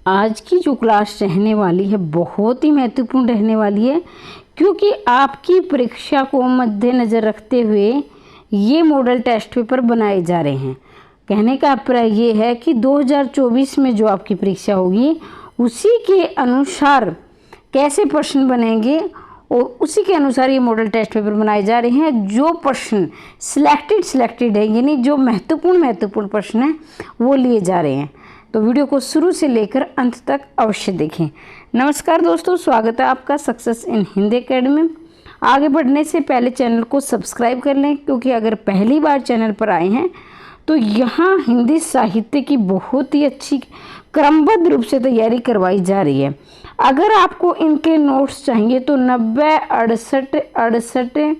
आज की जो क्लास रहने वाली है बहुत ही महत्वपूर्ण रहने वाली है, क्योंकि आपकी परीक्षा को मद्देनज़र रखते हुए ये मॉडल टेस्ट पेपर बनाए जा रहे हैं। कहने का अभिप्राय ये है कि 2024 में जो आपकी परीक्षा होगी उसी के अनुसार कैसे प्रश्न बनेंगे और उसी के अनुसार ये मॉडल टेस्ट पेपर बनाए जा रहे हैं। जो प्रश्न सिलेक्टेड है, यानी जो महत्वपूर्ण प्रश्न हैं वो लिए जा रहे हैं। तो वीडियो को शुरू से लेकर अंत तक अवश्य देखें। नमस्कार दोस्तों, स्वागत है आपका सक्सेस इन हिंदी एकेडमी में। आगे बढ़ने से पहले चैनल को सब्सक्राइब कर लें, क्योंकि अगर पहली बार चैनल पर आए हैं तो यहाँ हिंदी साहित्य की बहुत ही अच्छी क्रमबद्ध रूप से तैयारी करवाई जा रही है। अगर आपको इनके नोट्स चाहिए तो 90 68 68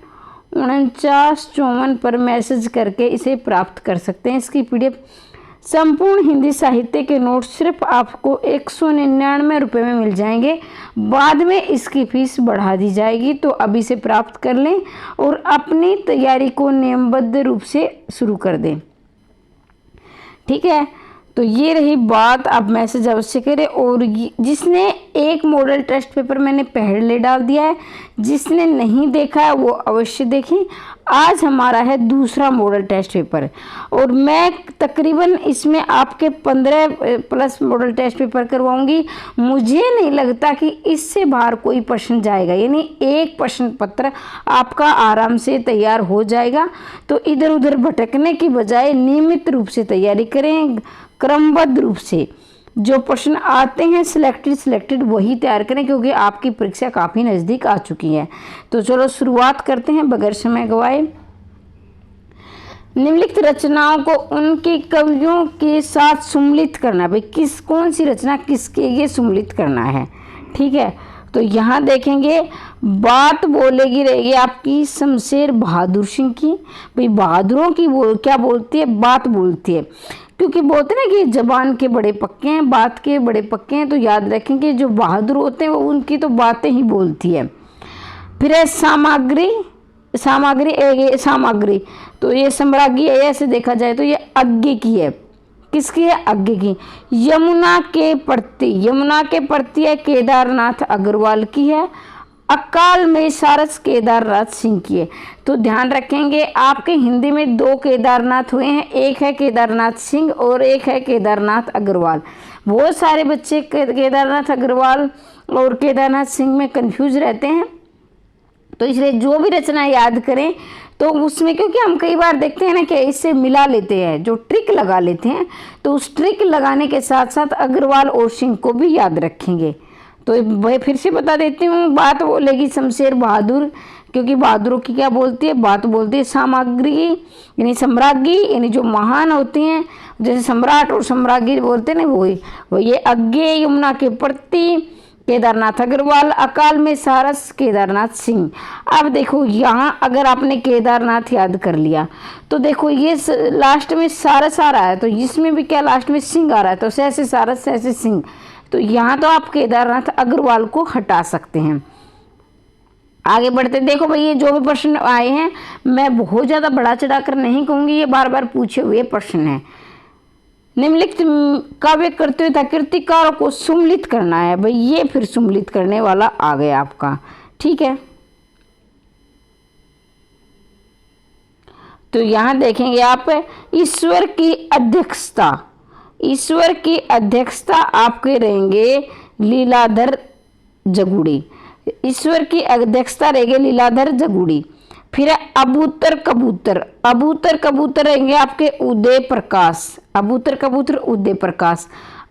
49 54 पर मैसेज करके इसे प्राप्त कर सकते हैं। इसकी PDF संपूर्ण हिंदी साहित्य के नोट्स सिर्फ आपको 199 रुपये में मिल जाएंगे। बाद में इसकी फीस बढ़ा दी जाएगी, तो अभी से प्राप्त कर लें और अपनी तैयारी को नियमबद्ध रूप से शुरू कर दें। ठीक है, तो ये रही बात। आप मैसेज अवश्य करें। और जिसने एक मॉडल टेस्ट पेपर मैंने पहले डाल दिया है, जिसने नहीं देखा है वो अवश्य देखें। आज हमारा है दूसरा मॉडल टेस्ट पेपर और मैं तकरीबन इसमें आपके 15+ मॉडल टेस्ट पेपर करवाऊंगी। मुझे नहीं लगता कि इससे बाहर कोई प्रश्न जाएगा, यानी एक प्रश्न पत्र आपका आराम से तैयार हो जाएगा। तो इधर उधर भटकने की बजाय नियमित रूप से तैयारी करें, क्रमबद्ध रूप से जो प्रश्न आते हैं सिलेक्टेड वही तैयार करें, क्योंकि आपकी परीक्षा काफ़ी नज़दीक आ चुकी है। तो चलो शुरुआत करते हैं बगैर समय गवाए। निम्नलिखित रचनाओं को उनके कवियों के साथ सम्मिलित करना। भाई कौन सी रचना किसके ये सम्मिलित करना है। ठीक है, तो यहाँ देखेंगे बात बोलेगी रहेगी आपकी शमशेर बहादुर सिंह की। भाई बहादुरों की क्या बोलती है, बात बोलती है, क्योंकि बोलते हैं ना कि जबान के बड़े पक्के हैं, बात के बड़े पक्के हैं। तो याद रखेंगे जो बहादुर होते हैं वो उनकी तो बातें ही बोलती है। फिर है सामग्री, तो ये सम्राज्ञी है। ऐसे देखा जाए तो ये आगे की है। किसकी है? आगे की। यमुना के प्रति है केदारनाथ अग्रवाल की है। अकाल में सारस केदारनाथ सिंह की है। तो ध्यान रखेंगे आपके हिंदी में 2 केदारनाथ हुए हैं, एक है केदारनाथ सिंह और एक है केदारनाथ अग्रवाल। बहुत सारे बच्चे केदारनाथ अग्रवाल और केदारनाथ सिंह में कंफ्यूज रहते हैं। तो इसलिए जो भी रचना याद करें तो उसमें, क्योंकि हम कई बार देखते हैं ना कि इससे मिला लेते हैं, जो ट्रिक लगा लेते हैं, तो उस ट्रिक लगाने के साथ साथ अग्रवाल और सिंह को भी याद रखेंगे। तो वह फिर से बता देती हूँ, बात बोलेगी शमशेर बहादुर, क्योंकि बहादुरों की क्या बोलती है, बात बोलती है। सामग्री यानी सम्राज्ञी, यानी जो महान होते हैं, जैसे सम्राट और सम्राज्ञी बोलते हैं ना, वो ये आगे यमुना के प्रति केदारनाथ अग्रवाल, अकाल में सारस केदारनाथ सिंह। अब देखो यहाँ अगर आपने केदारनाथ याद कर लिया तो देखो ये लास्ट में सारस आ रहा है, तो इसमें भी क्या लास्ट में सिंह आ रहा है, तो सहसे सारस सहसे सिंह। तो यहाँ तो आप केदारनाथ अग्रवाल को हटा सकते हैं। आगे बढ़ते देखो भाई, ये जो भी प्रश्न आए हैं मैं बहुत ज़्यादा बढ़ा चढ़ा कर नहीं कहूँगी, ये बार बार पूछे हुए प्रश्न हैं। निम्नलिखित काव्य करते हुए कृतिकारों को सम्मिलित करना है। भाई ये फिर सम्मिलित करने वाला आ गया आपका। ठीक है, तो यहाँ देखेंगे आप ईश्वर की अध्यक्षता आपके रहेंगे लीलाधर जगुड़ी। ईश्वर की अध्यक्षता रहेगी लीलाधर जगुड़ी। फिर अबूतर कबूतर रहेंगे आपके उदय प्रकाश।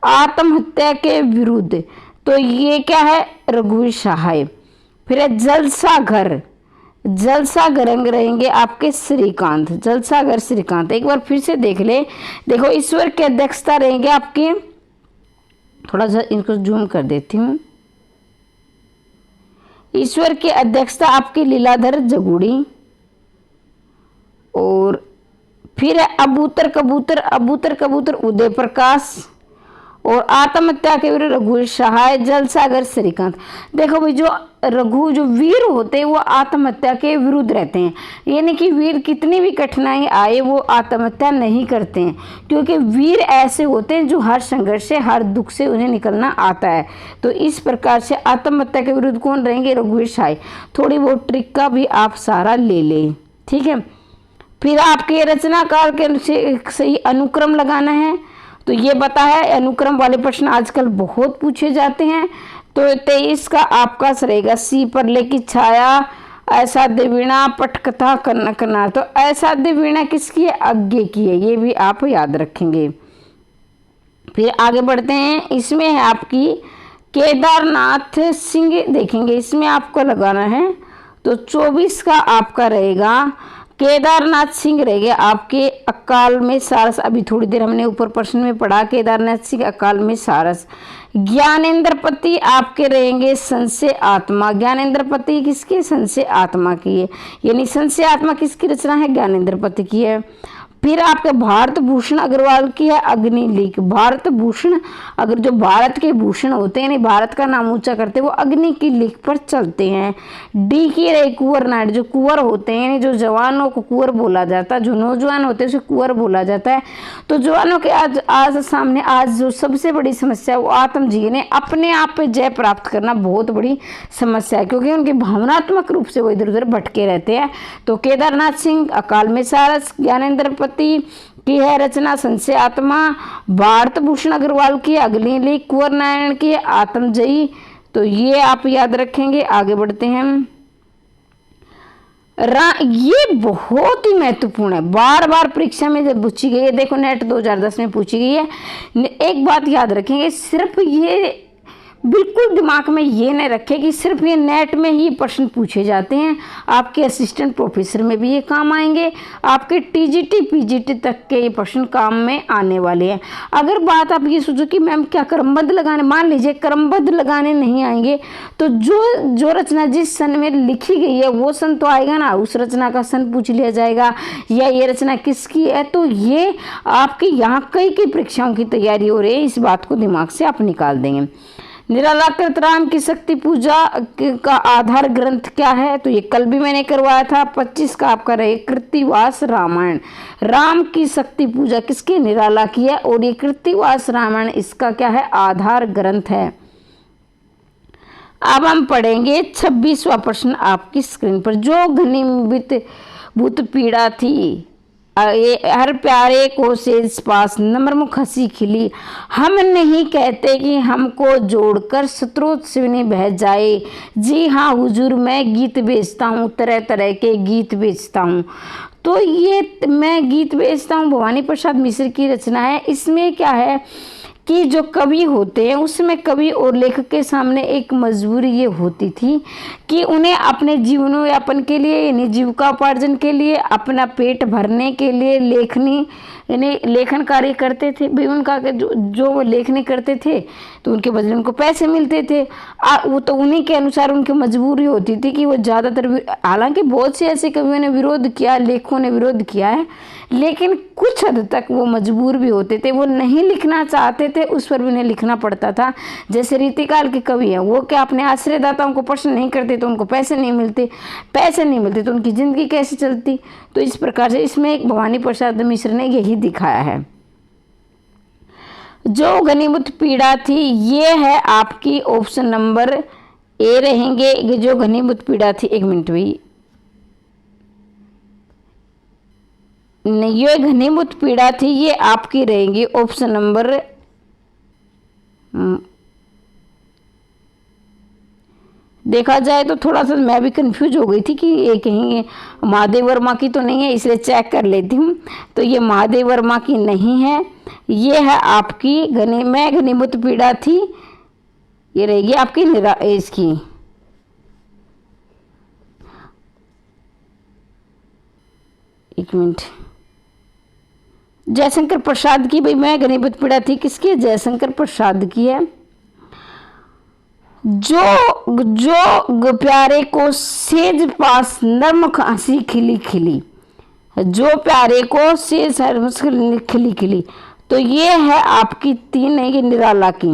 आत्महत्या के विरुद्ध, तो ये क्या है, रघुवीर सहाय। फिर है जलसाघर रहेंगे आपके श्रीकांत। एक बार फिर से देख ले। देखो ईश्वर की अध्यक्षता रहेंगे आपके, थोड़ा सा इनको जूम कर देती हूँ। ईश्वर की अध्यक्षता आपकी लीलाधर जगुड़ी। और फिर है अबूतर कबूतर उदय प्रकाश। और आत्महत्या के विरुद्ध रघुवीर सहाय, जलसागर श्रीकांत। देखो भाई, जो वीर होते हैं वो आत्महत्या के विरुद्ध रहते हैं, यानी कि वीर कितनी भी कठिनाई आए वो आत्महत्या नहीं करते हैं, क्योंकि वीर ऐसे होते हैं जो हर संघर्ष से, हर दुख से उन्हें निकलना आता है। तो इस प्रकार से आत्महत्या के विरुद्ध कौन रहेंगे? रघुवीर सहाय। थोड़ी बहुत ट्रिक का भी आप सहारा ले लें, ठीक है। फिर आपके रचनाकार के सही अनुक्रम लगाना है, तो ये पता है अनुक्रम वाले प्रश्न आजकल बहुत पूछे जाते हैं। तो 23 का आपका रहेगा सी, परले की छाया, असाध्य वीणा, पटकथा, कनकनार। तो असाध्य वीणा किसकी है? अज्ञे की है, ये भी आप याद रखेंगे। फिर आगे बढ़ते हैं, इसमें है आपकी केदारनाथ सिंह, देखेंगे इसमें आपको लगाना है। तो 24 का आपका रहेगा केदारनाथ सिंह रहेगा आपके अकाल में सारस। अभी थोड़ी देर हमने ऊपर प्रश्न में पढ़ा, केदारनाथ सिंह अकाल में सारस। ज्ञानेंद्रपति आपके रहेंगे संशय आत्मा। ज्ञानेंद्रपति किसके? संशय आत्मा की है, यानी संशय आत्मा किसकी रचना है? ज्ञानेंद्रपति की है। फिर आपके भारत भूषण अग्रवाल की है अग्निलिख। भारत भूषण, अगर जो भारत के भूषण होते हैं, भारत का नाम ऊंचा करते हैं, वो अग्नि की लिख पर चलते हैं। डी की रहे कुंवर नायडू। जो कुंवर होते हैं, जो जवानों को कुंवर बोला जाता है, जो नौजवान होते हैं उसे कुंवर बोला जाता है। तो जवानों के आज सामने आज जो सबसे बड़ी समस्या है वो आत्मजीवन है। अपने आप पे जय प्राप्त करना बहुत बड़ी समस्या है, क्योंकि उनके भावनात्मक रूप से वो इधर उधर भटके रहते हैं। तो केदारनाथ सिंह अकाल में सारस, ज्ञानेंद्रपति की है रचना संशय आत्मा, भारत भूषण अग्रवाल की अग्निलिख, कुंवर नारायण की आत्मजयी। तो ये आप याद रखेंगे। आगे बढ़ते हैं, ये बहुत ही महत्वपूर्ण है, बार बार परीक्षा में जब पूछी गई है, देखो नेट 2010 में पूछी गई है। एक बात याद रखेंगे, सिर्फ ये बिल्कुल दिमाग में ये न रखें कि सिर्फ ये नेट में ही प्रश्न पूछे जाते हैं, आपके असिस्टेंट प्रोफेसर में भी ये काम आएंगे, आपके टीजीटी पीजीटी तक के ये प्रश्न काम में आने वाले हैं। अगर बात आप ये सोचो कि मैम क्या क्रमबद्ध लगाने, मान लीजिए क्रमबद्ध लगाने नहीं आएंगे, तो जो रचना जिस सन में लिखी गई है वो सन तो आएगा ना, उस रचना का सन पूछ लिया जाएगा, या ये रचना किसकी है। तो ये आपकी यहाँ कई परीक्षाओं की तैयारी हो रही है, इस बात को दिमाग से आप निकाल देंगे। निराला कृतराम की शक्ति पूजा का आधार ग्रंथ क्या है? तो ये कल भी मैंने करवाया था। 25 का आपका रहे कृत्तिवास रामायण। राम की शक्ति पूजा किसकी? निराला की है, और ये कृत्तिवास रामायण इसका क्या है? आधार ग्रंथ है। अब हम पढ़ेंगे 26वां प्रश्न आपकी स्क्रीन पर। जो घनीभूत भूत पीड़ा थी हर प्यारे को सेज पास, नम्रमुख हंसी खिली, हम नहीं कहते कि हमको जोड़कर स्रोत सिवनी बह जाए। जी हाँ हुजूर, मैं गीत बेचता हूँ, तरह तरह के गीत बेचता हूँ। तो ये मैं गीत बेचता हूँ भवानी प्रसाद मिश्र की रचना है। इसमें क्या है कि जो कवि होते हैं उसमें कवि और लेखक के सामने एक मजबूरी ये होती थी कि उन्हें अपने जीवनोयापन के लिए, यानी जीविकोपार्जन के लिए, अपना पेट भरने के लिए लेखन कार्य करते थे। भाई उनका जो वो लेखनी करते थे तो उनके बदले उनको पैसे मिलते थे। वो तो उन्हीं के अनुसार उनकी मजबूरी होती थी कि वो ज़्यादातर, हालांकि बहुत से ऐसे कवियों ने विरोध किया, लेखकों ने विरोध किया है, लेकिन कुछ हद तक वो मजबूर भी होते थे, वो नहीं लिखना चाहते थे, उस पर भी उन्हें लिखना पड़ता था। जैसे रीतिकाल के कवि हैं, वो क्या अपने आश्रयदाताओं को प्रश्न नहीं करते तो उनको पैसे नहीं मिलते तो उनकी ज़िंदगी कैसे चलती। तो इस प्रकार से इसमें एक भवानी प्रसाद मिश्र ने यही दिखाया है। जो घनीभूत पीड़ा थी ये है आपकी ऑप्शन नंबर ए रहेंगे। जो घनीभूत पीड़ा थी, एक मिनट भी, ये घनीभूत पीड़ा थी, ये आपकी रहेंगी ऑप्शन नंबर देखा जाए तो थोड़ा सा मैं भी कंफ्यूज हो गई थी कि ये कहीं महादेव वर्मा की तो नहीं है, इसलिए चेक कर लेती हूँ। तो ये महादेव वर्मा की नहीं है, ये है आपकी घनीभूत पीड़ा थी, ये रहेगी आपकी इसकी एक मिनट, जयशंकर प्रसाद की। भाई मैं घनीभूत पीड़ा थी किसकी है? जयशंकर प्रसाद की है। जो प्यारे को सेज पास नर्मख हंसी खिली खिली, जो प्यारे को सेज खिली खिली, तो ये है आपकी 3 है ये निराला की।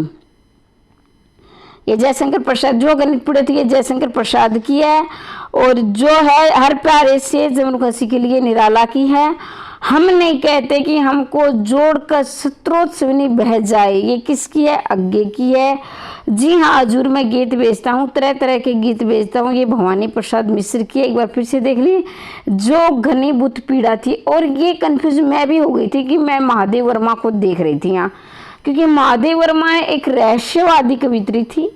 ये जयशंकर प्रसाद जो गणित पढ़े थे ये जयशंकर प्रसाद की है, और जो है हर प्यारे से जमन हंसी के लिए निराला की है। हम नहीं कहते कि हमको जोड़कर स्रोत सुनी बह जाए, ये किसकी है? अज्ञे की है। जी हाँ, हजूर मैं गीत बेचता हूँ, तरह तरह के गीत बेचता हूँ। ये भवानी प्रसाद मिश्र की है। एक बार फिर से देख ली, जो घनीभूत पीड़ा थी। और ये कंफ्यूज मैं भी हो गई थी कि मैं महादेव वर्मा को देख रही थी यहाँ, क्योंकि महादेव वर्मा एक रहस्यवादी कवित्री थी,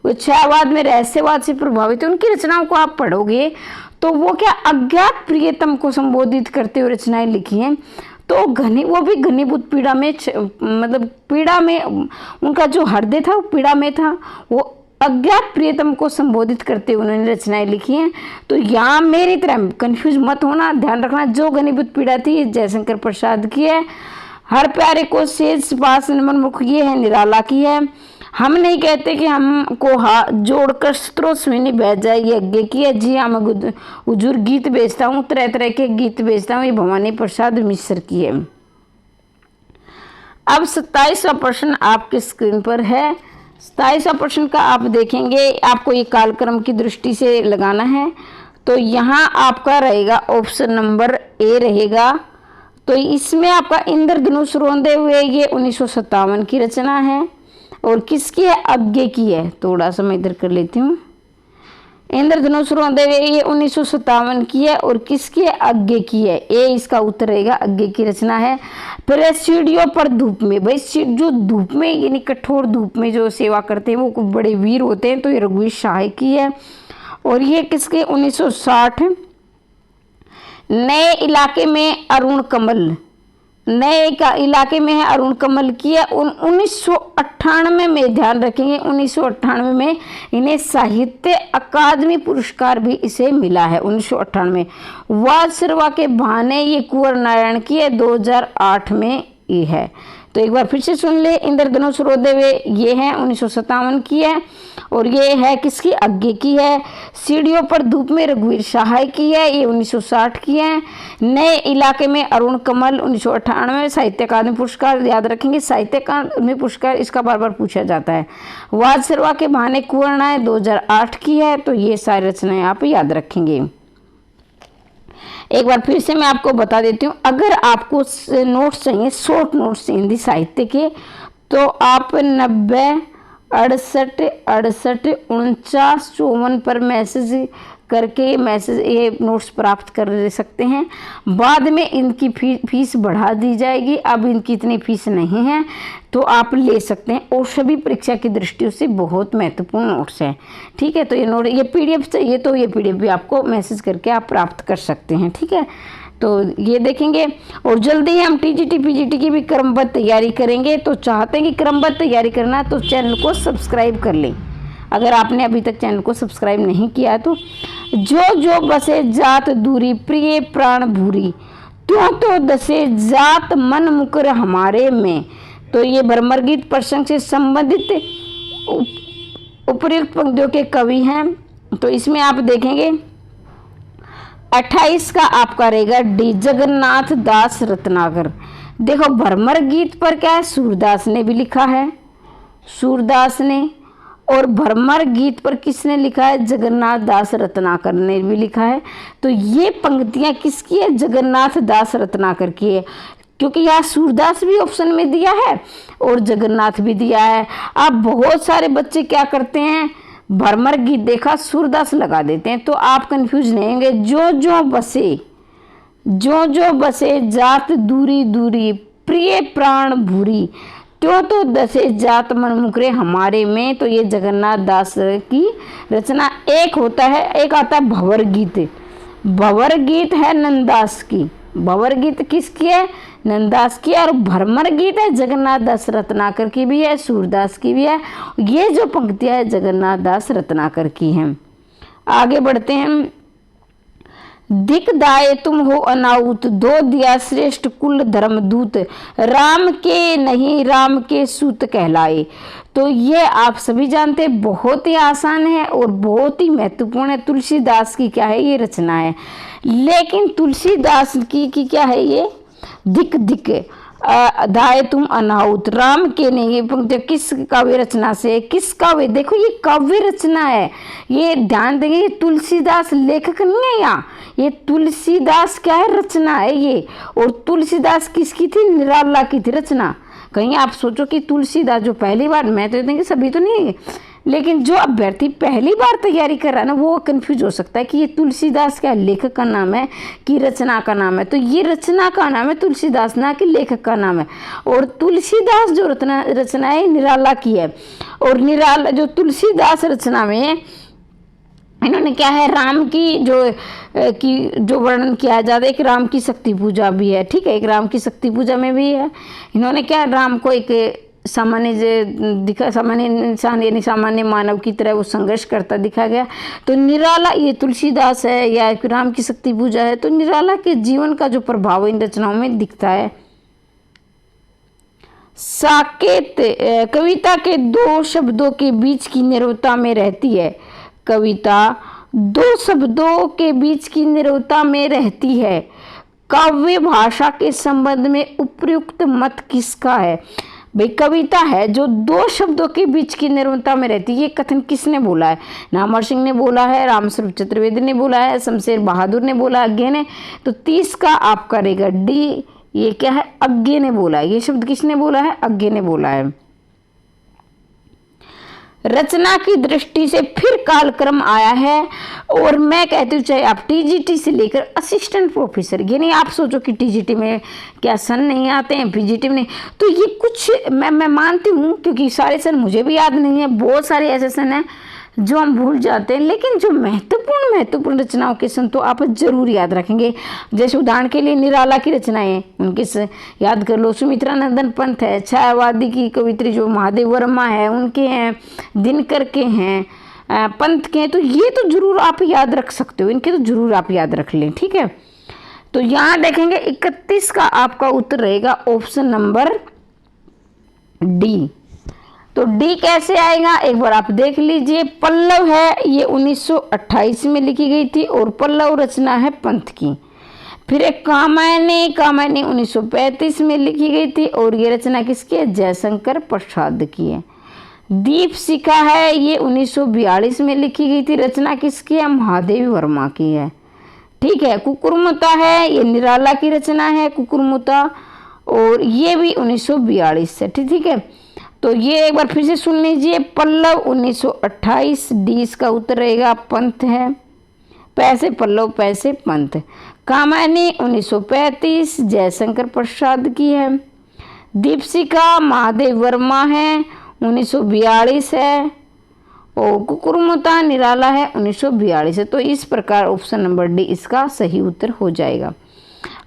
वो छायावाद में रहस्यवाद से प्रभावित है। उनकी रचनाओं को आप पढ़ोगे तो वो क्या अज्ञात प्रियतम को संबोधित करते हुए रचनाएं लिखी हैं। तो वो भी घनीभूत पीड़ा में, मतलब पीड़ा में उनका जो हृदय था वो पीड़ा में था, वो अज्ञात प्रियतम को संबोधित करते हुए उन्होंने रचनाएं लिखी हैं। तो यहाँ मेरी तरह कंफ्यूज मत होना, ध्यान रखना, जो घनीभूत पीड़ा थी जयशंकर प्रसाद की है। हर प्यारे को शेष पास नमन मुख ये है निराला की है। हम नहीं कहते कि हमको जोड़कर स्रोत सुनी बह जाए, ये अज्ञे की है। जी हाँ, मैं हुजूर गीत बेचता हूँ, तरह तरह के गीत बेचता हूँ। ये भवानी प्रसाद मिश्र की है। अब 27वां प्रश्न आपके स्क्रीन पर है। 27वां प्रश्न का आप देखेंगे, आपको ये कालक्रम की दृष्टि से लगाना है। तो यहाँ आपका रहेगा ऑप्शन नंबर ए रहेगा। तो इसमें आपका इंद्रधनुष रोंदे हुए ये 1957 की रचना है, और किसकी है? अज्ञे की है। थोड़ा सा मैं इधर कर लेती हूँ। इंद्रधनुष रोंदे हुए ये 1957 की है, और किसकी है? अज्ञे की है। ए इसका उत्तर रहेगा, अज्ञे की रचना है। फिर सीढ़ियों पर धूप में, भाई जो धूप में यानी कठोर धूप में जो सेवा करते हैं वो बड़े वीर होते हैं, तो ये रघुवीर शाह की है। और ये किसके? 1960। नए इलाके में अरुण कमल, नए इलाके में है अरुण कमल की है। 1998 में, ध्यान रखेंगे 1998 में इन्हें साहित्य अकादमी पुरस्कार भी इसे मिला है। 1998 वाद सर्वा के बहाने ये कुंवर नारायण की है। 2008 में ये है। तो एक बार फिर से सुन ले, इंद्रधनुष रोंदे हुए ये है 1957 की है, और ये है किसकी? अज्ञे की है। सीढ़ियों पर धूप में रघुवीर शाह की है, ये 1960 की है। नए इलाके में अरुण कमल 1998। साहित्य अकादमी पुरस्कार याद रखेंगे, साहित्य अकादमी पुरस्कार इसका बार बार पूछा जाता है। वाद सर्वा के बहाने कुंवर नारायण 2008 की है। तो ये सारी रचनाएं आप याद रखेंगे। एक बार फिर से मैं आपको बता देती हूँ, अगर आपको नोट्स चाहिए, शॉर्ट नोट्स हिंदी साहित्य के, तो आप 90 68 68 49 54 पर मैसेज करके ये नोट्स प्राप्त कर सकते हैं। बाद में इनकी फीस बढ़ा दी जाएगी, अब इनकी इतनी फीस नहीं है, तो आप ले सकते हैं। और सभी परीक्षा की दृष्टि से बहुत महत्वपूर्ण नोट्स हैं। ठीक है, तो ये नोट, ये PDF चाहिए तो ये PDF भी आपको मैसेज करके आप प्राप्त कर सकते हैं। ठीक है, तो ये देखेंगे। और जल्दी ही हम TGT PGT की भी क्रमबद्ध तैयारी करेंगे। तो चाहते हैं कि क्रमबद्ध तैयारी करना, तो चैनल को सब्सक्राइब कर लें। अगर आपने अभी तक चैनल को सब्सक्राइब नहीं किया तो जो बसे जात दूरी प्रिय प्राण भूरी, तो दसे जात मन मुकर हमारे में। तो ये भ्रमर गीत प्रसंग से संबंधित उपयुक्त पंक्तियों के कवि हैं। तो इसमें आप देखेंगे 28 का आपका रहेगा डी जगन्नाथ दास रत्नाकर। देखो भ्रमर गीत पर क्या है? सूरदास ने भी लिखा है, सूरदास ने। और भ्रमर गीत पर किसने लिखा है? जगन्नाथ दास रत्नाकर ने भी लिखा है। तो ये पंक्तियां किसकी है? जगन्नाथ दास रत्नाकर की है, क्योंकि यहाँ सूरदास भी ऑप्शन में दिया है और जगन्नाथ भी दिया है। अब बहुत सारे बच्चे क्या करते हैं, भ्रमर गीत देखा सूरदास लगा देते हैं, तो आप कंफ्यूज नहीं होंगे। जो बसे जात दूरी दूरी प्रिय प्राण भूरी, तो दसे जात मन मुकरे हमारे में। तो ये जगन्नाथ दास की रचना एक होता है, एक आता है भंवर गीत। भंवर गीत है नंददास की, भंवर गीत किसकी है? नंददास की। और भ्रमर गीत है जगन्नाथ दास रत्नाकर की भी है, सूरदास की भी है। ये जो पंक्तियां है जगन्नाथ दास रत्नाकर की हैं। आगे बढ़ते हैं। दिक दाए तुम हो अनाउत, दो दिया श्रेष्ठ कुल धर्मदूत, राम के नहीं राम के सूत कहलाए। तो ये आप सभी जानते हैं, बहुत ही आसान है और बहुत ही महत्वपूर्ण है। तुलसीदास की क्या है? ये रचना है। लेकिन तुलसीदास की क्या है? ये दिक दिक। धाये तुम अनाहुत। राम के ने ये पंक्तियां किस काव्य रचना से, किस काव्य, देखो ये काव्य रचना है, ये ध्यान देंगे, ये तुलसीदास लेखक नहीं है यहाँ, ये तुलसीदास क्या है, रचना है ये। और तुलसीदास किसकी थी, निराला की थी रचना। कहीं आप सोचो कि तुलसीदास जो पहली बार, मैं तो देंगे सभी तो नहीं, लेकिन जो अभ्यर्थी पहली बार तैयारी कर रहा है ना, वो कंफ्यूज हो सकता है कि ये तुलसीदास क्या लेखक का नाम है कि रचना का नाम है। तो ये रचना का नाम है तुलसीदास, ना कि लेखक का नाम है। और तुलसीदास जो रचना है निराला की है। और निराला जो तुलसीदास रचना में इन्होंने क्या है, राम की जो वर्णन किया जाता है, एक राम की शक्ति पूजा भी है, ठीक है, एक राम की शक्ति पूजा में भी है। इन्होंने क्या, राम को एक सामान्य इंसान यानी सामान्य मानव की तरह वो संघर्ष करता दिखा गया। तो निराला ये तुलसीदास है या राम की शक्ति पूजा है, तो निराला के जीवन का जो प्रभाव इन रचनाओं में दिखता है। साकेत कविता के दो शब्दों के बीच की निरवता में रहती है। कविता दो शब्दों के बीच की निरवता में रहती है। काव्य भाषा के संबंध में उपयुक्त मत किसका है। भाई कविता है जो दो शब्दों के बीच की निरवता में रहती है, ये कथन किसने बोला है, नामवर सिंह ने बोला है, रामस्वरूप चतुर्वेदी ने बोला है, शमशेर बहादुर ने बोला, अज्ञे ने। तो 30 का आपका रहेगा डी, ये क्या है, अज्ञे ने बोला है। ये शब्द किसने बोला है, अज्ञे ने बोला है। रचना की दृष्टि से फिर कालक्रम आया है। और मैं कहती हूँ चाहे आप टीजीटी से लेकर असिस्टेंट प्रोफेसर, ये नहीं आप सोचो कि टीजीटी में क्या सन नहीं आते हैं, पीजीटी में नहीं, तो ये कुछ मैं मानती हूँ, क्योंकि सारे सन मुझे भी याद नहीं है, बहुत सारे ऐसे सन हैं जो हम भूल जाते हैं, लेकिन जो महत्वपूर्ण रचनाओं के सन तो आप जरूर याद रखेंगे। जैसे उदाहरण के लिए निराला की रचनाएं उनके याद कर लो, सुमित्रा नंदन पंत है, छायावादी की कवित्री जो महादेव वर्मा है उनके हैं, दिनकर के हैं, पंत के हैं, तो ये तो जरूर आप याद रख सकते हो, इनके तो जरूर आप याद रख लें, ठीक है। तो यहाँ देखेंगे 31 का आपका उत्तर रहेगा ऑप्शन नंबर डी। तो डी कैसे आएगा एक बार आप देख लीजिए। पल्लव है ये 1928 में लिखी गई थी और पल्लव रचना है पंत की। फिर एक कामायनी 1935 में लिखी गई थी और ये रचना किसकी है, जयशंकर प्रसाद की है। दीपशिखा है ये 1942 में लिखी गई थी, रचना किसकी है, महादेव वर्मा की है, ठीक है। कुकुरमुता है ये निराला की रचना है, कुकुरमुता, और ये भी 1942 से, ठीक है। तो ये एक बार फिर से सुन लीजिए, पल्लव 1928, डी इसका उत्तर रहेगा, पंत है, पैसे पल्लव पैसे पंत। कामायनी 1935 जयशंकर प्रसाद की है। दीपशिखा महादेव वर्मा है 1942 है, और कुकुरमुता निराला है 1942 है। तो इस प्रकार ऑप्शन नंबर डी इसका सही उत्तर हो जाएगा।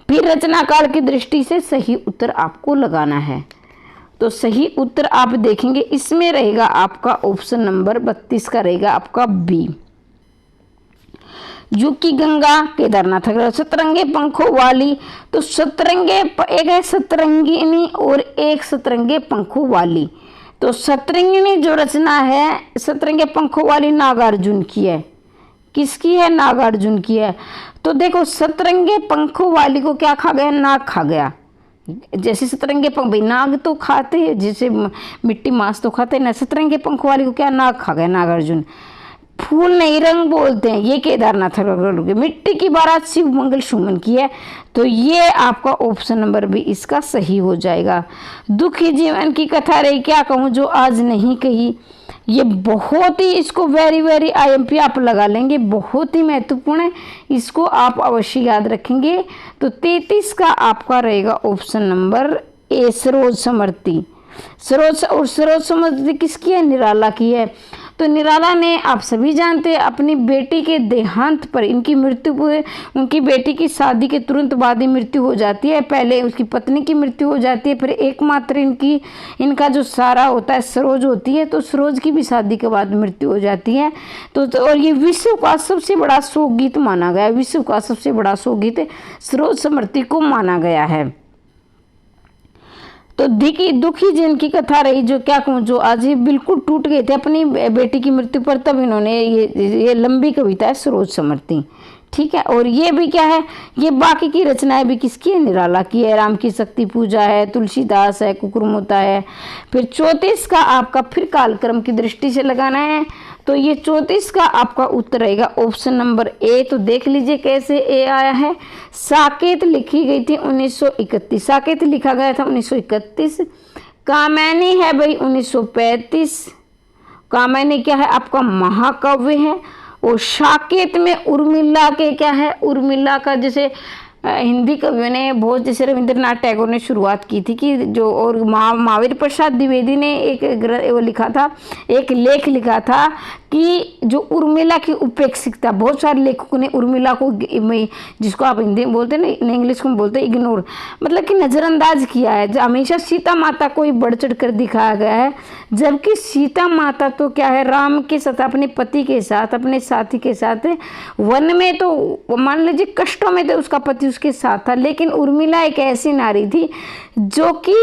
फिर रचना काल की दृष्टि से सही उत्तर आपको लगाना है। तो सही उत्तर आप देखेंगे इसमें रहेगा आपका ऑप्शन नंबर 32 का रहेगा आपका बी। युकी गंगा केदारनाथ। सतरंगे पंखों वाली, तो सतरंगे एक है सतरंगिनी और एक सतरंगे पंखों वाली। तो सतरंगिनी जो रचना है सतरंगे पंखों वाली नागार्जुन की है, किसकी है, नागार्जुन की है। तो देखो सतरंगे पंखों वाली को क्या खा गया, नाग खा गया। जैसे सतरंगे पंख, भाई नाग तो खाते हैं, जैसे मिट्टी मांस तो खाते हैं ना, सतरंगे पंखों वाली को क्या नाग खा गया, नागार्जुन। फूल नहीं रंग बोलते हैं ये केदारनाथ की। मिट्टी की बारात शिव मंगल सुमन की है। तो ये आपका ऑप्शन नंबर भी इसका सही हो जाएगा। दुखी जीवन की कथा रही, क्या कहूँ जो आज नहीं कही, ये बहुत ही, इसको वेरी IMP आप लगा लेंगे, बहुत ही महत्वपूर्ण है, इसको आप अवश्य याद रखेंगे। तो 33 का आपका रहेगा option number A, Saroj Smriti. Saroj Smriti किसकी है, निराला की है। तो निराला ने आप सभी जानते हैं अपनी बेटी के देहांत पर, इनकी मृत्यु हुए, उनकी बेटी की शादी के तुरंत बाद ही मृत्यु हो जाती है। पहले उसकी पत्नी की मृत्यु हो जाती है, फिर एकमात्र इनका जो सारा होता है सरोज होती है, तो सरोज की भी शादी के बाद मृत्यु हो जाती है। तो और ये विश्व का सबसे बड़ा शोक गीत माना गया है, विश्व का सबसे बड़ा शोक गीत सरोज समर्ति को माना गया है। तो दुखी जिनकी कथा रही, जो क्या कहूँ जो आज ही बिल्कुल टूट गए थे अपनी बेटी की मृत्यु पर, तब इन्होंने ये लंबी कविता है सरोज समर्ति, ठीक है। और ये भी क्या है, ये बाकी की रचनाएं भी किसकी है, निराला की है। राम की शक्ति पूजा है, तुलसीदास है, कुकुरमुता है। फिर 34 का आपका फिर कालक्रम की दृष्टि से लगाना है, तो ये 34 का आपका उत्तर रहेगा ऑप्शन नंबर ए। तो देख लीजिए कैसे ए आया है। साकेत लिखी गई थी 1931, साकेत लिखा गया था 1931। कामैनी है भाई 1935, कामैनी क्या है आपका महाकाव्य है। और साकेत में उर्मिला के क्या है, उर्मिला का जैसे हिंदी कवियों ने बहुत, जैसे रविंद्रनाथ टैगोर ने शुरुआत की थी कि जो, और महावीर प्रसाद द्विवेदी ने एक वो लिखा था, एक लेख लिखा था कि जो उर्मिला की उपेक्षिता, बहुत सारे लेखकों ने उर्मिला को, जिसको आप हिंदी में बोलते हैं ना, इंग्लिश में बोलते हैं इग्नोर, मतलब कि नज़रअंदाज किया है। हमेशा सीता माता को ही बढ़ चढ़ कर दिखाया गया है, जबकि सीता माता तो क्या है, राम के साथ, अपने पति के साथ, अपने साथी के साथ वन में, तो मान लीजिए कष्टों में थे, उसका पति उसके साथ था। लेकिन उर्मिला एक ऐसी नारी थी जो कि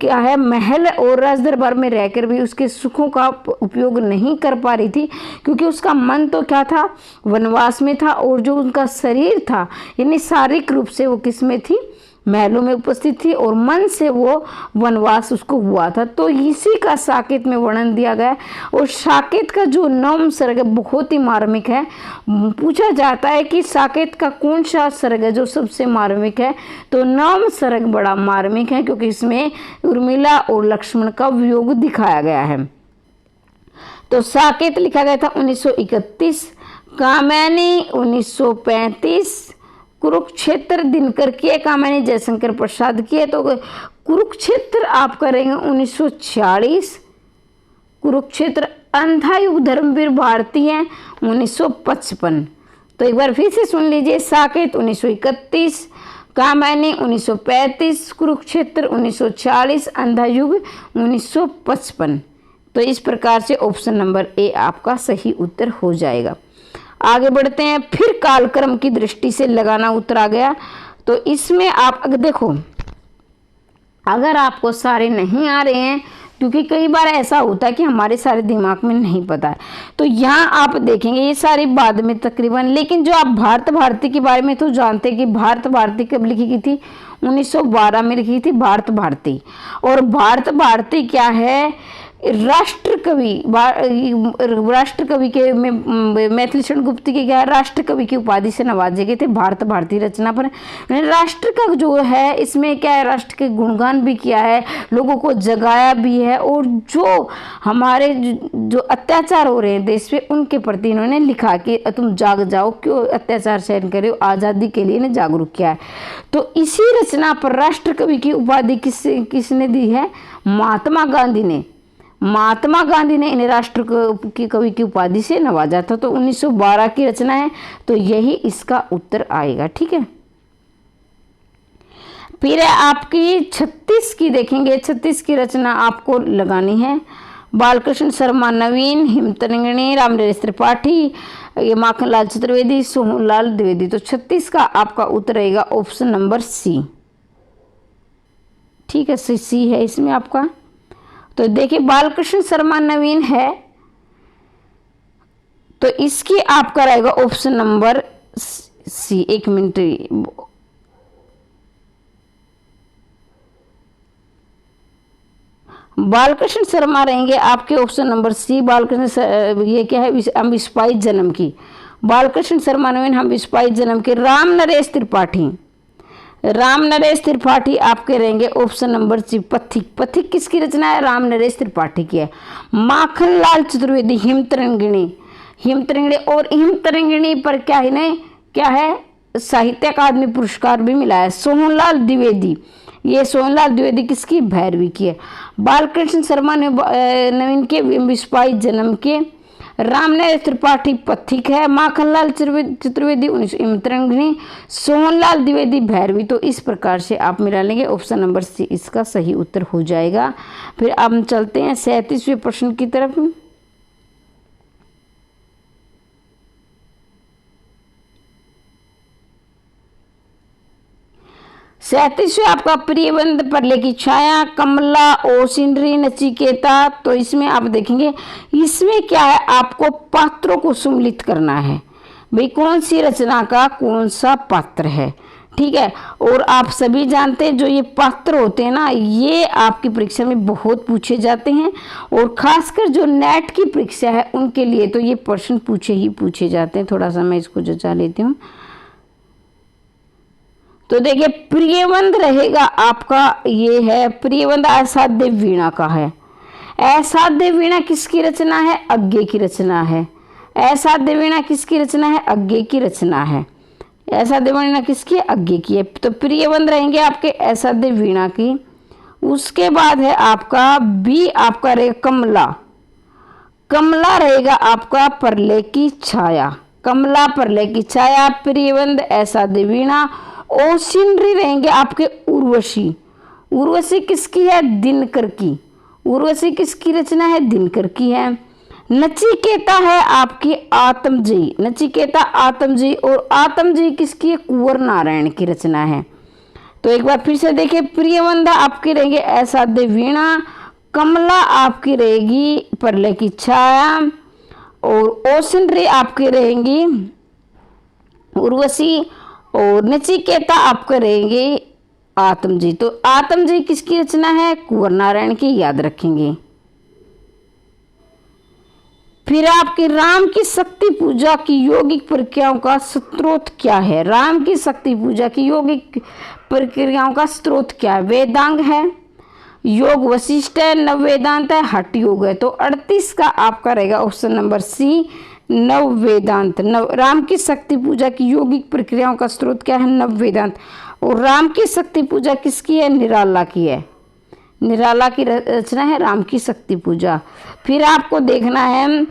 क्या है, महल और राज दरबार में रहकर भी उसके सुखों का उपयोग नहीं कर पा रही थी, क्योंकि उसका मन तो क्या था, वनवास में था। और जो उनका शरीर था, यानी शारीरिक रूप से वो किस में थी, महलों में उपस्थित थी, और मन से वो वनवास उसको हुआ था। तो इसी का साकेत में वर्णन दिया गया। और साकेत का जो नवम सर्ग है बहुत ही मार्मिक है। पूछा जाता है कि साकेत का कौन सा सर्ग है जो सबसे मार्मिक है, तो नवम सर्ग बड़ा मार्मिक है, क्योंकि इसमें उर्मिला और लक्ष्मण का वियोग दिखाया गया है। तो साकेत लिखा गया था 1931, कामैनी 1935, कुरुक्षेत्र दिनकर की है, कामैनी जयशंकर प्रसाद की है। तो कुरुक्षेत्र आप करेंगे 1946, कुरुक्षेत्र अंधायुग धर्मवीर भारती हैं 1955। तो एक बार फिर से सुन लीजिए, साकेत 1931, कामैनी 1935, कुरुक्षेत्र 1940, अंधायुग 1955। तो इस प्रकार से ऑप्शन नंबर ए आपका सही उत्तर हो जाएगा। आगे बढ़ते हैं, फिर कालक्रम की दृष्टि से लगाना उत्तर आ गया। तो इसमें आप अगर देखो, अगर आपको सारे नहीं आ रहे हैं, क्योंकि कई बार ऐसा होता है कि हमारे सारे दिमाग में नहीं पता है, तो यहाँ आप देखेंगे ये सारी बाद में तकरीबन। लेकिन जो आप भारत भारती के बारे में तो जानते हैं कि भारत भारती कब लिखी गई थी, 1912 में लिखी थी भारत भारती। और भारत भारती क्या है, राष्ट्र कवि के मैथिली शरण गुप्त के क्या राष्ट्र कवि की उपाधि से नवाजे गए थे भारत भारती रचना पर। राष्ट्र का जो है, इसमें क्या है, राष्ट्र के गुणगान भी किया है, लोगों को जगाया भी है, और जो हमारे जो अत्याचार हो रहे हैं देश पे, उनके प्रति इन्होंने लिखा कि तुम जाग जाओ, क्यों अत्याचार सहन करे हो, आज़ादी के लिए इन्हें जागरूक किया है। तो इसी रचना पर राष्ट्र कवि की उपाधि किसने दी है, महात्मा गांधी ने। महात्मा गांधी ने इन्हें राष्ट्र की कवि की उपाधि से नवाजा था। तो 1912 की रचना है, तो यही इसका उत्तर आएगा। ठीक है, फिर आपकी 36 की देखेंगे। 36 की रचना आपको लगानी है, बालकृष्ण शर्मा नवीन, हिमतरंगिणी, रामनरेश त्रिपाठी, ये माखनलाल चतुर्वेदी, सोहनलाल द्विवेदी। तो 36 का आपका उत्तर रहेगा ऑप्शन नंबर सी। ठीक है, सी है इसमें आपका। तो देखिए बालकृष्ण शर्मा नवीन है, तो इसकी आपका रहेगा ऑप्शन नंबर सी। एक मिनट, बालकृष्ण शर्मा रहेंगे आपके ऑप्शन नंबर सी। बालकृष्ण ये क्या है, हम 22 जन्म की, बालकृष्ण शर्मा नवीन हम 22 जन्म के। रामनरेश त्रिपाठी, रामनरेश त्रिपाठी आपके रहेंगे ऑप्शन नंबर सी। पथिक, पथिक किसकी रचना है, रामनरेश त्रिपाठी की है। माखनलाल चतुर्वेदी, हिमतरंगिणी, हिमतरंगिणी। और हिमतरंगिणी पर क्या है, नहीं क्या है, साहित्य अकादमी पुरस्कार भी मिला है। सोहनलाल द्विवेदी, ये सोहनलाल द्विवेदी किसकी, भैरवी की है। बालकृष्ण शर्मा नवीन के 22 जन्म के। रामनरेश त्रिपाठी पथिक है। माखनलाल चतुर्वेदी 19 हिमतरंगिणी, सोहनलाल द्विवेदी भैरवी। तो इस प्रकार से आप मिला लेंगे, ऑप्शन नंबर सी इसका सही उत्तर हो जाएगा। फिर अब हम चलते हैं 37वें प्रश्न की तरफ। 37वें आपका प्रियबंध परले की छाया, कमला, ओसिंद्री, नचिकेता। तो इसमें आप देखेंगे, इसमें क्या है, आपको पात्रों को सम्मिलित करना है। भाई कौन सी रचना का कौन सा पात्र है, ठीक है। और आप सभी जानते हैं जो ये पात्र होते हैं ना, ये आपकी परीक्षा में बहुत पूछे जाते हैं, और खासकर जो नेट की परीक्षा है उनके लिए तो ये प्रश्न पूछे जाते हैं। थोड़ा सा मैं इसको जचा लेती हूँ। तो देखिए प्रियबंध रहेगा आपका, ये है प्रियबंध असाध्य वीणा का है। असाध्य वीणा किसकी रचना है? अज्ञे की रचना है। असाध्य वीणा किसकी रचना है? अज्ञे की रचना है। असाध्य वीणा किसकी है? अज्ञे की है। तो प्रियबंध रहेंगे आपके असाध्य वीणा की। उसके बाद है आपका बी, आपका रहेगा कमला। कमला रहेगा आपका प्रलय की छाया। कमला प्रलय की छाया, प्रियबंध असाध्य वीणा। ओशिंद्री रहेंगे आपके उर्वशी। उर्वशी किसकी है? दिनकर की। उर्वशी किसकी रचना है? दिनकर की है। नचिकेता है आपकी आत्मजयी। नचिकेता आत्मजयी, और आत्मजयी किसकी है? कुंवर नारायण की रचना है। तो एक बार फिर से देखिए, प्रियबंध आपकी रहेंगे असाध्य वीणा, कमला आपकी रहेगी प्रलय की छाया, और ओशिंद्री आपकी रहेंगी उर्वशी, और नचिकेता आपके रहेंगे आत्मजयी। तो आत्मजयी किसकी रचना है? कुंवर नारायण की, याद रखेंगे। फिर आपकी राम की शक्ति पूजा की यौगिक प्रक्रियाओं का स्रोत क्या है? राम की शक्ति पूजा की यौगिक प्रक्रियाओं का स्रोत क्या है? वेदांग है, योग वशिष्ठ है, नव वेदांत है, हठ योग है। तो 38 का आपका रहेगा ऑप्शन नंबर सी, नव वेदांत। नव राम की शक्ति पूजा की यौगिक प्रक्रियाओं का स्रोत क्या है? नव वेदांत। और राम की शक्ति पूजा किसकी है? निराला की है। निराला की रचना है राम की शक्ति पूजा। फिर आपको देखना है,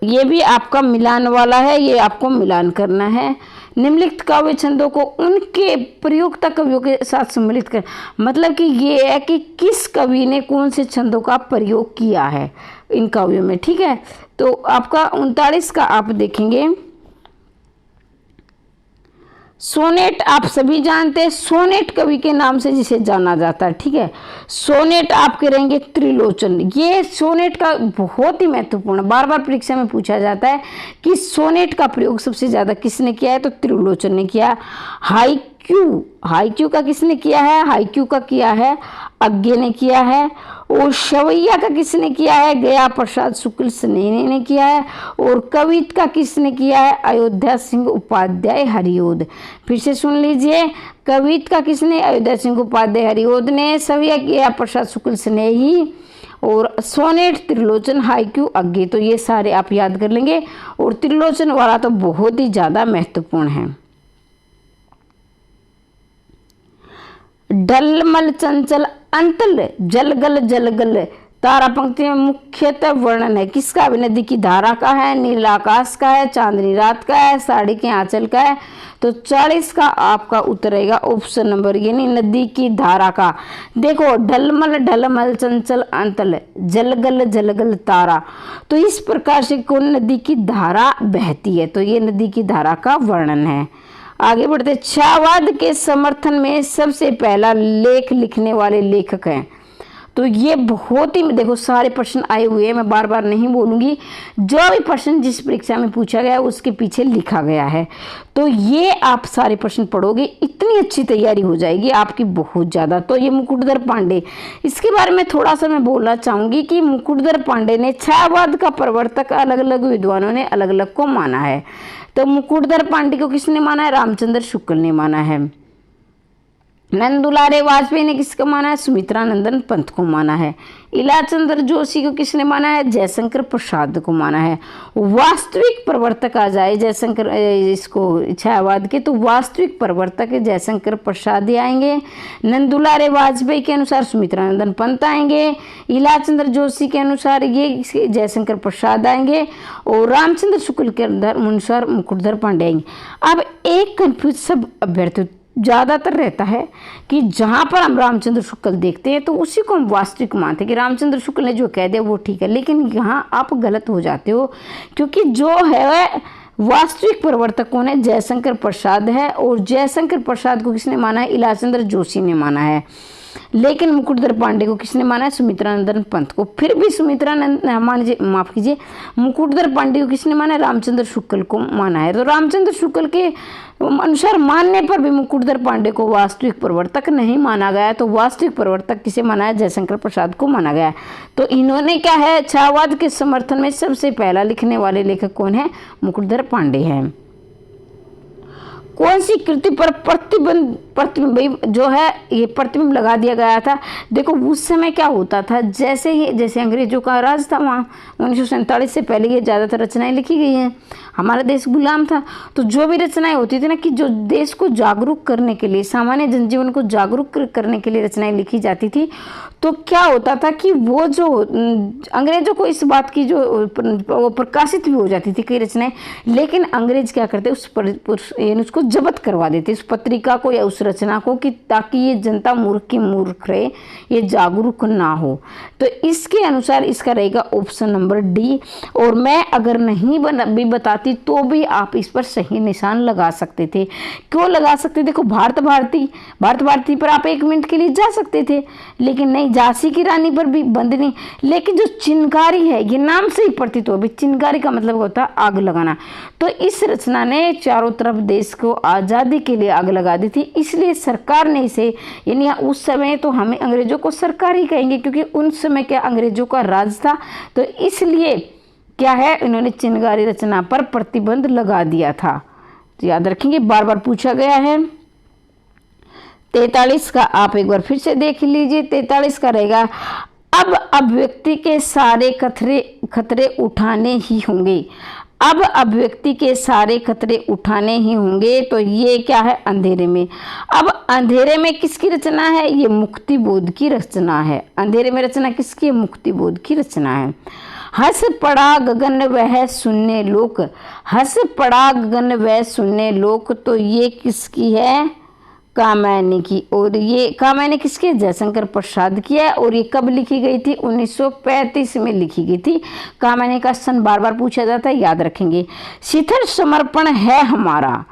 ये भी आपका मिलान वाला है, ये आपको मिलान करना है। निम्नलिखित काव्य छंदों को उनके प्रयोक्ता कवियों के साथ सम्मिलित कर, मतलब कि ये है कि किस कवि ने कौन से छंदों का प्रयोग किया है इन काव्यों में, ठीक है। तो आपका 39 का आप देखेंगे, सोनेट आप सभी जानते हैं, सोनेट कवि के नाम से जिसे जाना जाता है, ठीक है। सोनेट आपके रहेंगे त्रिलोचन। ये सोनेट का बहुत ही महत्वपूर्ण, बार बार परीक्षा में पूछा जाता है कि सोनेट का प्रयोग सबसे ज्यादा किसने किया है? तो त्रिलोचन ने किया। हाईक्यू, हाईक्यू का किसने किया है? हाईक्यू का किया है अज्ञे ने किया है। और शवैया का किसने किया है? गया प्रसाद शुक्ल स्नेही ने किया है। और कवित का किसने किया है? अयोध्या सिंह उपाध्याय हरिओद। फिर से सुन लीजिए, कवित का किसने? अयोध्या सिंह उपाध्याय हरिओद ने। शवैया गया प्रसाद शुक्ल स्नेही, और सोनेट त्रिलोचन, हाईक्यू अज्ञे। तो ये सारे आप याद कर लेंगे, और त्रिलोचन वाला तो बहुत ही ज्यादा महत्वपूर्ण है। ढलमल चंचल अंतल जलगल जलगल तारा पंक्ति में मुख्यतः वर्णन है किसका? नदी की धारा का है, नीला आकाश का है, चांदनी रात का है, साड़ी के आंचल का है। तो 40 का आपका उत्तर रहेगा ऑप्शन नंबर, यानी नदी की धारा का। देखो, ढलमल ढलमल चंचल अंतल जलगल जलगल तारा, तो इस प्रकार से कौन नदी की धारा बहती है? तो ये नदी की धारा का वर्णन है। आगे बढ़ते, छायावाद के समर्थन में सबसे पहला लेख लिखने वाले लेखक हैं। तो ये बहुत ही, देखो सारे प्रश्न आए हुए हैं, मैं बार बार नहीं बोलूंगी, जो भी प्रश्न जिस परीक्षा में पूछा गया है उसके पीछे लिखा गया है। तो ये आप सारे प्रश्न पढ़ोगे, इतनी अच्छी तैयारी हो जाएगी आपकी बहुत ज़्यादा। तो ये मुकुटधर पांडे, इसके बारे में थोड़ा सा मैं बोलना चाहूँगी कि मुकुटधर पांडे ने छायावाद का प्रवर्तक अलग अलग विद्वानों ने अलग अलग को माना है। तो मुकुटधर पांडे को किसने माना है? रामचंद्र शुक्ल ने माना है। नंद दुलारे वाजपेयी ने किसको माना है? सुमित्रा नंदन पंत को माना है। इलाचंद्र जोशी को किसने माना है? जयशंकर प्रसाद को माना है। वास्तविक प्रवर्तक आ जाए जयशंकर, इसको छायावाद के, तो वास्तविक प्रवर्तक जयशंकर प्रसाद ही आएंगे। नंद दुलारे वाजपेयी के अनुसार सुमित्रा नंदन पंत आएंगे। इलाचंद्र जोशी के अनुसार ये जयशंकर प्रसाद आएंगे। और रामचंद्र शुक्ल के अनुसार मुकुटधर पांडे आएंगे। अब एक कंफ्यूज सब अभ्यर्थी ज़्यादातर रहता है कि जहाँ पर हम रामचंद्र शुक्ल देखते हैं तो उसी को हम वास्तविक मानते हैं कि रामचंद्र शुक्ल ने जो कह दिया वो ठीक है, लेकिन यहाँ आप गलत हो जाते हो, क्योंकि जो है वास्तविक प्रवर्तक कौन है? जयशंकर प्रसाद है। और जयशंकर प्रसाद को किसने माना है? इलाचंद्र जोशी ने माना है। लेकिन मुकुटधर पांडे को किसने माना है? सुमित्रानंदन पंत को। फिर भी माफ कीजिए, मुकुटधर पांडे को किसने माना है? रामचंद्र शुक्ल को माना है। तो रामचंद्र शुक्ल के अनुसार मानने पर भी मुकुटधर पांडे को वास्तविक प्रवर्तक नहीं माना गया। तो वास्तविक प्रवर्तक किसे माना है? जयशंकर प्रसाद को माना गया। तो इन्होंने क्या है, छायावाद के समर्थन में सबसे पहला लिखने वाले लेखक कौन है? मुकुटधर पांडे हैं। कौन सी कृति पर प्रतिबिंब जो है ये प्रतिबिंब लगा दिया गया था? देखो उस समय क्या होता था, जैसे अंग्रेजों का राज था, वहाँ 1947 से पहले ये ज़्यादातर रचनाएं लिखी गई हैं। हमारा देश गुलाम था, तो जो भी रचनाएं होती थी ना, कि जो देश को जागरूक करने के लिए, सामान्य जनजीवन को जागरूक करने के लिए रचनाएं लिखी जाती थी, तो क्या होता था कि वो जो अंग्रेजों को इस बात की जो वो प्रकाशित भी हो जाती थी कई रचनाएं, लेकिन अंग्रेज क्या करते उसको जब्त करवा देते उस पत्रिका को या उस रचना को, कि ताकि ये जनता मूर्ख की मूर्ख रहे, ये जागरूक ना हो। तो इसके अनुसार इसका रहेगा ऑप्शन नंबर डी। और मैं अगर नहीं भी बताती तो भी आप इस पर सही निशान लगा सकते थे। क्यों लगा सकते थे? देखो भारत भारती पर आप 1 मिनट के लिए जा सकते थे, लेकिन नहीं, झांसी की रानी पर भी बंद नहीं। लेकिन जो चिनगारी है, ये नाम से ही प्रतीत हो, चिनगारी का मतलब होता है आग लगाना। तो इस रचना ने चारों तरफ देश को आज़ादी के लिए आग लगा दी थी, इसलिए सरकार ने इसे, यानी उस समय तो हमें अंग्रेजों को सरकार ही कहेंगे, क्योंकि उस समय क्या अंग्रेजों का राज था, तो इसलिए क्या है, इन्होंने चिनगारी रचना पर प्रतिबंध लगा दिया था। तो याद रखेंगे, बार बार पूछा गया है। 43 का आप एक बार फिर से देख लीजिए। 43 का रहेगा, अब व्यक्ति के सारे खतरे उठाने ही होंगे। अब व्यक्ति के सारे खतरे उठाने ही होंगे, तो ये क्या है? अंधेरे में। अब अंधेरे में किसकी रचना है? ये मुक्ति बोध की रचना है। अंधेरे में रचना किसकी है? मुक्ति बोध की रचना है। हंस पड़ा गगन वह सुनने लोक, हंस पड़ा गगन वह सुनने लोक, तो ये किसकी है? कामयानी की। और ये कामयानी किसकी? जयशंकर प्रसाद की है। और ये कब लिखी गई थी? 1935 में लिखी गई थी। कामयानी का सन बार बार पूछा जाता है, याद रखेंगे। शिथिल समर्पण है हमारा,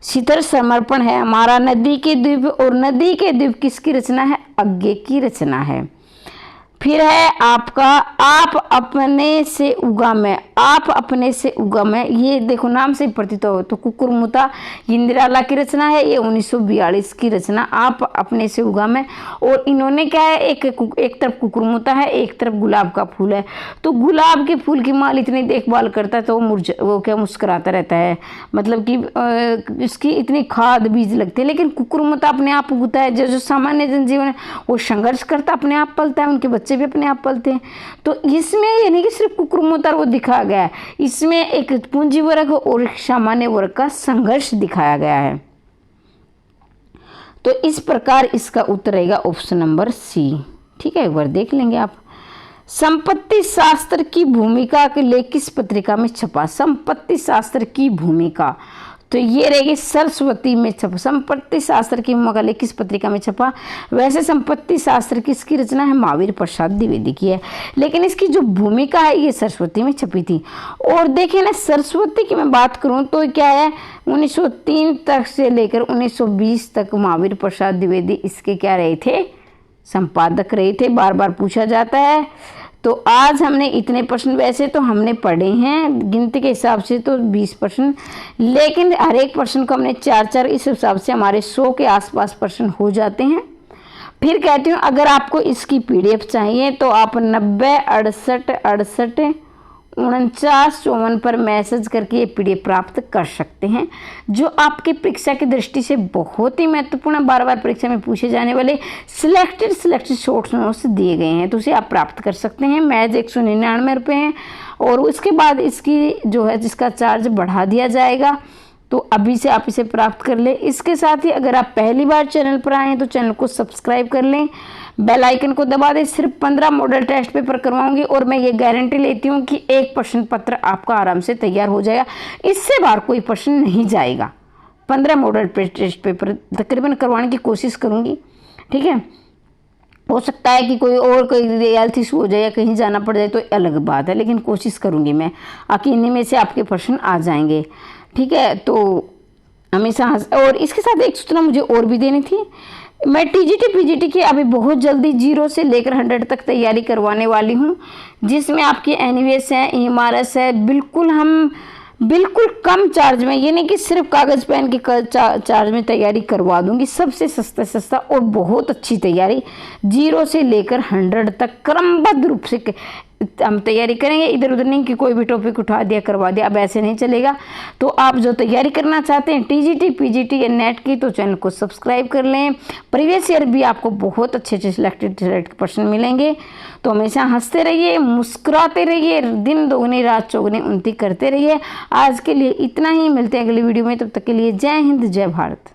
शिथिल समर्पण है हमारा, नदी के द्वीप। और नदी के द्वीप किसकी रचना है? अज्ञे की रचना है। फिर है आपका, आप अपने से उगा मैं, आप अपने से उगा मैं, ये देखो नाम से प्रतीत हो, तो कुकुरमुता इंदिराला की रचना है, ये 1942 की रचना, आप अपने से उगा मैं। और इन्होंने क्या है, एक तरफ कुकुरमुता है, एक तरफ गुलाब का फूल है। तो गुलाब के फूल की माल इतनी देखभाल करता है तो वो क्या मुस्कुराता रहता है, मतलब कि इसकी इतनी खाद बीज लगते हैं, लेकिन कुकुरमुता अपने आप उगता है। जो सामान्य जनजीवन है वो संघर्ष करता, अपने आप पलता है, उनके बच्चे भी अपने आप पलते हैं। तो इसमें ये नहीं कि सिर्फ कुकुरमुता वो दिखाया गया है, इसमें एक पूंजी वर्ग और एक सामान्य वर्ग का संघर्ष दिखाया गया है। तो इस प्रकार इसका उत्तर रहेगा ऑप्शन नंबर सी। ठीक है, एक बार देख लेंगे आप। संपत्ति शास्त्र की भूमिका के लिए किस पत्रिका में छपा? संपत्ति शास्त्र की भूमिका, तो ये रहेगी सरस्वती में छपा। संपत्ति शास्त्र की भूमिका लिए किस पत्रिका में छपा? वैसे संपत्ति शास्त्र किसकी रचना है? महावीर प्रसाद द्विवेदी की है, लेकिन इसकी जो भूमिका है ये सरस्वती में छपी थी। और देखिए ना, सरस्वती की मैं बात करूं तो क्या है, 1903 तक से लेकर 1920 तक महावीर प्रसाद द्विवेदी इसके क्या रहे थे? संपादक रहे थे। बार बार पूछा जाता है। तो आज हमने इतने प्रश्न, वैसे तो हमने पढ़े हैं गिनती के हिसाब से तो 20 प्रश्न, लेकिन हर एक प्रश्न को हमने 4-4, इस हिसाब से हमारे 100 के आसपास प्रश्न हो जाते हैं। फिर कहती हूँ, अगर आपको इसकी PDF चाहिए तो आप 90 68 68 49 54 पर मैसेज करके ये PDF प्राप्त कर सकते हैं, जो आपकी परीक्षा की दृष्टि से बहुत ही महत्वपूर्ण, बार बार परीक्षा में पूछे जाने वाले सिलेक्टेड शॉर्ट नोट्स दिए गए हैं, तो उसे आप प्राप्त कर सकते हैं। महज 199 रुपये हैं। और उसके बाद इसकी जो है जिसका चार्ज बढ़ा दिया जाएगा, तो अभी से आप इसे प्राप्त कर लें। इसके साथ ही अगर आप पहली बार चैनल पर आए हैं तो चैनल को सब्सक्राइब कर लें, बेल आइकन को दबा दें। सिर्फ 15 मॉडल टेस्ट पेपर करवाऊंगी और मैं ये गारंटी लेती हूँ कि एक प्रश्न पत्र आपका आराम से तैयार हो जाएगा, इससे बाहर कोई प्रश्न नहीं जाएगा। 15 मॉडल टेस्ट पेपर तकरीबन करवाने की कोशिश करूँगी। ठीक है, हो सकता है कि कोई हेल्थ इशू हो जाए या कहीं जाना पड़ जाए तो अलग बात है, लेकिन कोशिश करूँगी मैं, इन्हीं में से आपके प्रश्न आ जाएंगे। ठीक है, तो हमेशा। और इसके साथ एक सूचना मुझे और भी देनी थी। मैं टीजीटी पीजीटी की अभी बहुत जल्दी 0 से लेकर 100 तक तैयारी करवाने वाली हूँ, जिसमें आपकी एनवीएस है, ईएमआरएस है। बिल्कुल कम चार्ज में, ये नहीं कि सिर्फ कागज़ पेन के चार्ज में तैयारी करवा दूंगी। सबसे सस्ता और बहुत अच्छी तैयारी 0 से लेकर 100 तक क्रमबद्ध रूप से हम तैयारी करेंगे। इधर उधर नहीं कि कोई भी टॉपिक उठा दिया करवा दिया, अब ऐसे नहीं चलेगा। तो आप जो तैयारी करना चाहते हैं टीजीटी पीजीटी या नेट की, तो चैनल को सब्सक्राइब कर लें। प्रीवियस ईयर भी आपको बहुत अच्छे सिलेक्टेड क्वेश्चन मिलेंगे। तो हमेशा हंसते रहिए, मुस्कुराते रहिए, दिन दोगुनी रात चौगुनी उन्नति करते रहिए। आज के लिए इतना ही, मिलते हैं अगली वीडियो में। तब तक के लिए जय हिंद, जय भारत।